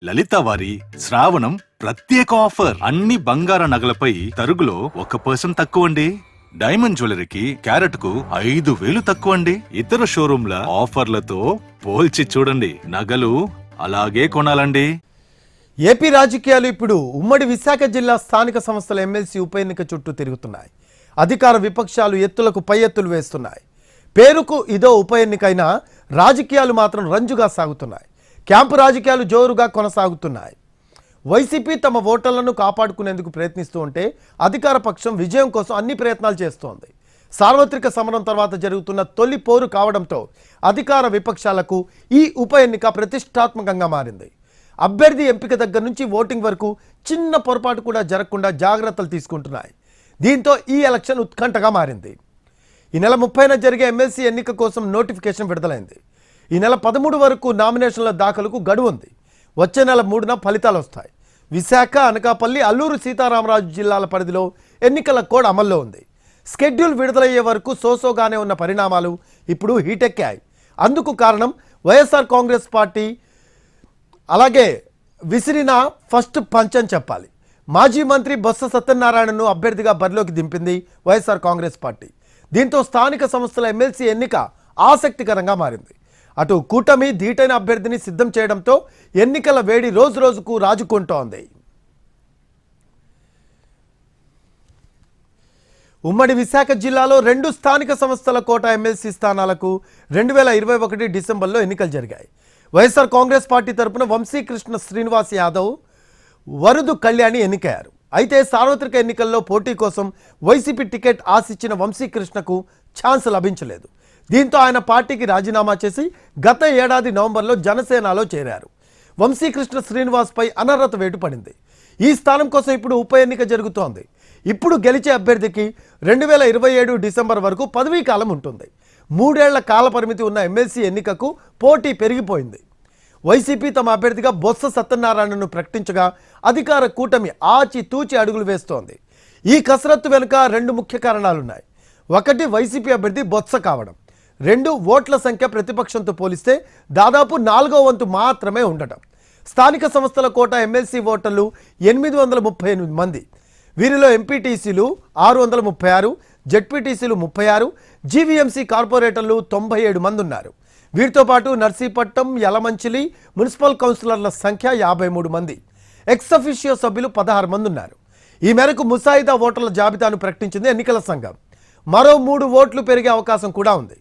లలిత వారి శ్రావణం ప్రత్యేక ఆఫర్. అన్ని బంగార నగలపై తరుగులో 1% తక్కువండి. డైమండ్ జ్యువెలరీకి క్యారెట్ కు 5,000 తక్కువండి. ఇతర షోరూంల ఆఫర్లతో పోల్చి చూడండి. నగలు అలాగే కొనాలండి. ఏపీ రాజకీయాలు ఇప్పుడు ఉమ్మడి విశాఖ జిల్లా స్థానిక సంస్థల ఎమ్మెల్సీ ఉప ఎన్నిక చుట్టూ తిరుగుతున్నాయి. అధికార విపక్షాలు ఎత్తులకు పై ఎత్తులు వేస్తున్నాయి. పేరుకు ఇదో ఉప ఎన్నికైనా రాజకీయాలు మాత్రం రంజుగా సాగుతున్నాయి. క్యాంపు రాజకీయాలు జోరుగా కొనసాగుతున్నాయి. వైసీపీ తమ ఓటర్లను కాపాడుకునేందుకు ప్రయత్నిస్తూ ఉంటే అధికార పక్షం విజయం కోసం అన్ని ప్రయత్నాలు చేస్తోంది. సార్వత్రిక సమరం తర్వాత జరుగుతున్న తొలి పోరు కావడంతో అధికార విపక్షాలకు ఈ ఉప ఎన్నిక ప్రతిష్టాత్మకంగా మారింది. అభ్యర్థి ఎంపిక దగ్గర నుంచి ఓటింగ్ వరకు చిన్న పొరపాటు కూడా జరగకుండా జాగ్రత్తలు తీసుకుంటున్నాయి. దీంతో ఈ ఎలక్షన్ ఉత్కంఠగా మారింది. ఈ నెల 30న జరిగే ఎమ్మెల్సీ ఎన్నిక కోసం నోటిఫికేషన్ విడుదలైంది. ఈ నెల 13 వరకు నామినేషన్ల దాఖలుకు గడువు ఉంది. వచ్చే నెల 3న ఫలితాలు వస్తాయి. విశాఖ, అనకాపల్లి, అల్లూరు సీతారామరాజు జిల్లాల పరిధిలో ఎన్నికల కోడ్ అమల్లో ఉంది. షెడ్యూల్ విడుదలయ్యే వరకు సోసోగానే ఉన్న పరిణామాలు ఇప్పుడు హీటెక్కాయి. అందుకు కారణం వైఎస్ఆర్ కాంగ్రెస్ పార్టీ అలాగే విసిరిన ఫస్ట్ పంచ్ అని చెప్పాలి. మాజీ మంత్రి బొత్స సత్యనారాయణను అభ్యర్థిగా బరిలోకి దింపింది వైఎస్ఆర్ కాంగ్రెస్ పార్టీ. దీంతో స్థానిక సంస్థల ఎమ్మెల్సీ ఎన్నిక ఆసక్తికరంగా మారింది. అటు కూటమి ధీటైన అభ్యర్థిని సిద్ధం చేయడంతో ఎన్నికల వేడి రోజు రోజుకు రాజుకుంటోంది. ఉమ్మడి విశాఖ జిల్లాలో 2 స్థానిక సంస్థల కోట ఎమ్మెల్సీ స్థానాలకు 2021 డిసెంబర్లో ఎన్నికలు జరిగాయి. వైఎస్ఆర్ కాంగ్రెస్ పార్టీ తరపున వంశీకృష్ణ శ్రీనివాస్ యాదవ్, వరుదు కళ్యాణి ఎన్నికయ్యారు. అయితే సార్వత్రిక ఎన్నికల్లో పోటీ కోసం వైసీపీ టికెట్ ఆశించిన వంశీకృష్ణకు ఛాన్స్ లభించలేదు. దీంతో ఆయన పార్టీకి రాజీనామా చేసి గత ఏడాది నవంబర్లో జనసేనలో చేరారు. వంశీకృష్ణ శ్రీనివాస్పై అనర్హత వేటు పడింది. ఈ స్థానం కోసం ఇప్పుడు ఉప ఎన్నిక జరుగుతోంది. ఇప్పుడు గెలిచే అభ్యర్థికి 2027 డిసెంబర్ వరకు పదవీ కాలం ఉంటుంది. 3 ఏళ్ల కాల పరిమితి ఉన్న ఎమ్మెల్సీ ఎన్నికకు పోటీ పెరిగిపోయింది. వైసీపీ తమ అభ్యర్థిగా బొత్స సత్యనారాయణను ప్రకటించగా అధికార కూటమి ఆచితూచి అడుగులు వేస్తోంది. ఈ కసరత్తు వెనుక 2 ముఖ్య కారణాలున్నాయి. 1 వైసీపీ అభ్యర్థి బొత్స కావడం, 2 ఓట్ల సంఖ్య ప్రతిపక్షంతో పోలిస్తే దాదాపు 4వ వంతు మాత్రమే ఉండటం. స్థానిక సంస్థల కోట ఎమ్మెల్సీ ఓటర్లు 838 మంది. వీరిలో ఎంపీటీసీలు 636, జెడ్పీటీసీలు 36, జీవీఎంసీ కార్పొరేటర్లు 97 మంది ఉన్నారు. వీరితో పాటు నర్సీపట్నం, యలమంచిలి మున్సిపల్ కౌన్సిలర్ల సంఖ్య 53 మంది. ఎక్స్ అఫిషియో సభ్యులు 16 మంది ఉన్నారు. ఈ మేరకు ముసాయిదా ఓటర్ల జాబితాను ప్రకటించింది ఎన్నికల సంఘం. మరో 3 ఓట్లు పెరిగే అవకాశం కూడా ఉంది.